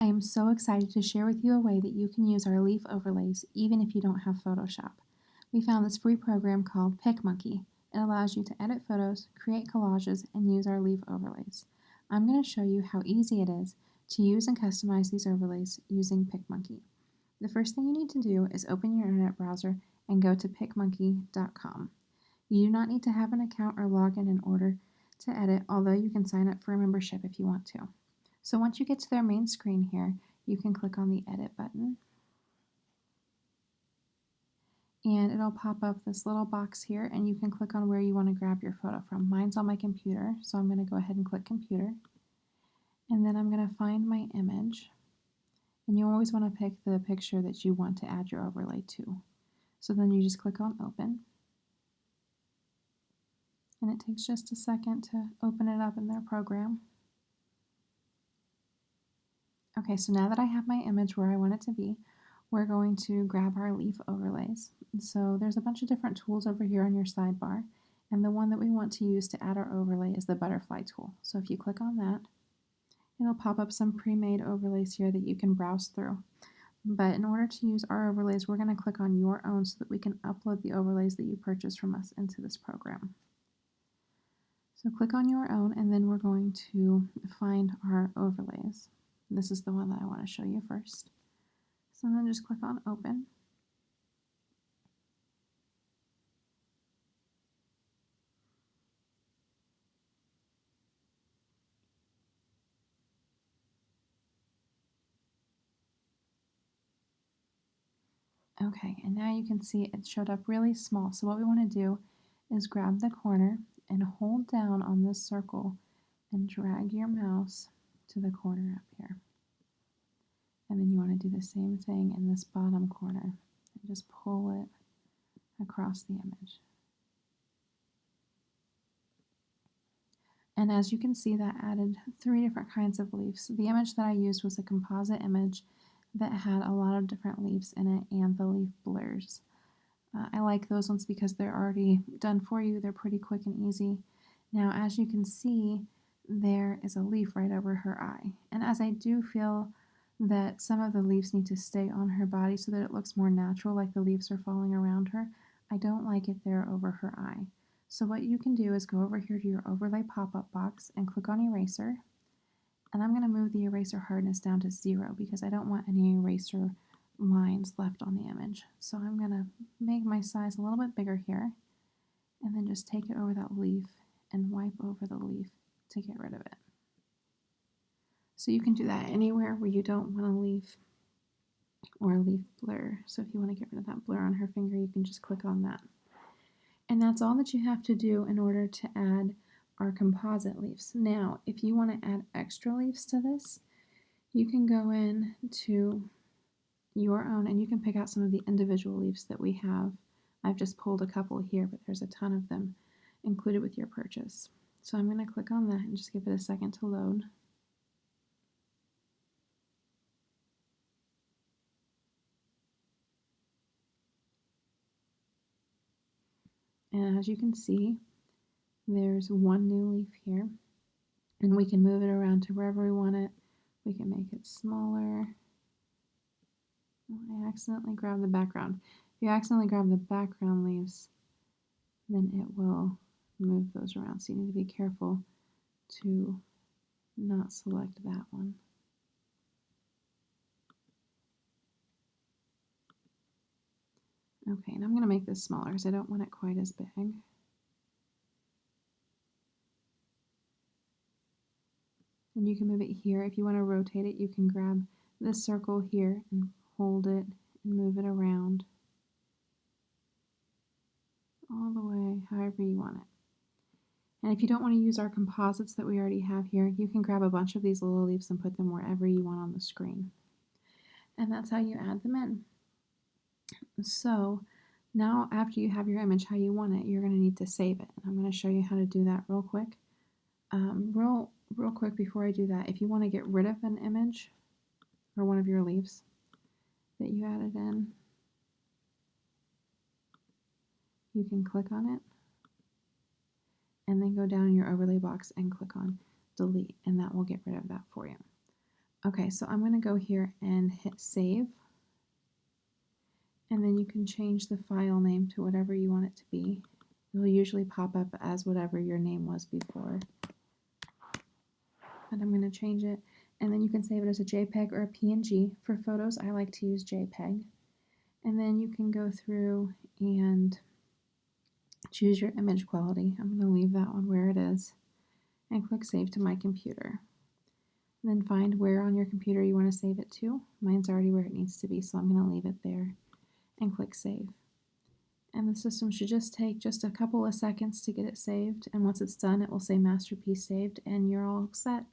I am so excited to share with you a way that you can use our leaf overlays even if you don't have Photoshop. We found this free program called Picmonkey. It allows you to edit photos, create collages, and use our leaf overlays. I'm going to show you how easy it is to use and customize these overlays using Picmonkey. The first thing you need to do is open your internet browser and go to picmonkey.com. You do not need to have an account or login in order to edit, although you can sign up for a membership if you want to. So once you get to their main screen here, you can click on the Edit button. And it'll pop up this little box here, and you can click on where you want to grab your photo from. Mine's on my computer, so I'm going to go ahead and click Computer. And then I'm going to find my image. And you always want to pick the picture that you want to add your overlay to. So then you just click on Open. And it takes just a second to open it up in their program. Okay, so now that I have my image where I want it to be, we're going to grab our leaf overlays. So there's a bunch of different tools over here on your sidebar, and the one that we want to use to add our overlay is the butterfly tool. So if you click on that, it'll pop up some pre-made overlays here that you can browse through. But in order to use our overlays, we're going to click on your own so that we can upload the overlays that you purchased from us into this program. So click on your own, and then we're going to find our overlays. This is the one that I want to show you first. So then just click on Open. Okay, and now you can see it showed up really small. So what we want to do is grab the corner and hold down on this circle and drag your mouse to the corner up here. And then you want to do the same thing in this bottom corner and just pull it across the image. And as you can see, that added 3 different kinds of leaves. The image that I used was a composite image that had a lot of different leaves in it and the leaf blurs. I like those ones because they're already done for you. They're pretty quick and easy. Now, as you can see, there is a leaf right over her eye. And as I do feel that some of the leaves need to stay on her body so that it looks more natural, like the leaves are falling around her, I don't like it there over her eye. So what you can do is go over here to your overlay pop-up box and click on Eraser. And I'm going to move the eraser hardness down to 0 because I don't want any eraser lines left on the image. So I'm going to make my size a little bit bigger here and then just take it over that leaf and wipe over the leaf to get rid of it. So you can do that anywhere where you don't want a leaf or a leaf blur. So if you want to get rid of that blur on her finger, you can just click on that. And that's all that you have to do in order to add our composite leaves. Now, if you want to add extra leaves to this, you can go in to your own and you can pick out some of the individual leaves that we have. I've just pulled a couple here, but there's a ton of them included with your purchase. So I'm going to click on that and just give it a second to load. And as you can see, there's one new leaf here, and we can move it around to wherever we want it. We can make it smaller. Oh, I accidentally grabbed the background. If you accidentally grab the background leaves, then it will move those around. So you need to be careful to not select that one. Okay, and I'm going to make this smaller because I don't want it quite as big. And you can move it here. If you want to rotate it, you can grab this circle here and hold it and move it around all the way, however you want it. And if you don't want to use our composites that we already have here, you can grab a bunch of these little leaves and put them wherever you want on the screen. And that's how you add them in. So now after you have your image how you want it, you're going to need to save it. And I'm going to show you how to do that real quick. Real quick before I do that, if you want to get rid of an image or one of your leaves that you added in, you can click on it and then go down in your overlay box and click on delete, and that will get rid of that for you. Okay, so I'm going to go here and hit save. And then you can change the file name to whatever you want it to be. It will usually pop up as whatever your name was before. But I'm going to change it. And then you can save it as a JPEG or a PNG. For photos, I like to use JPEG. And then you can go through and choose your image quality. I'm going to leave that one where it is and click Save to My Computer. And then find where on your computer you want to save it to. Mine's already where it needs to be, so I'm going to leave it there and click Save. And the system should just take just a couple of seconds to get it saved, and once it's done, it will say Masterpiece Saved, and you're all set.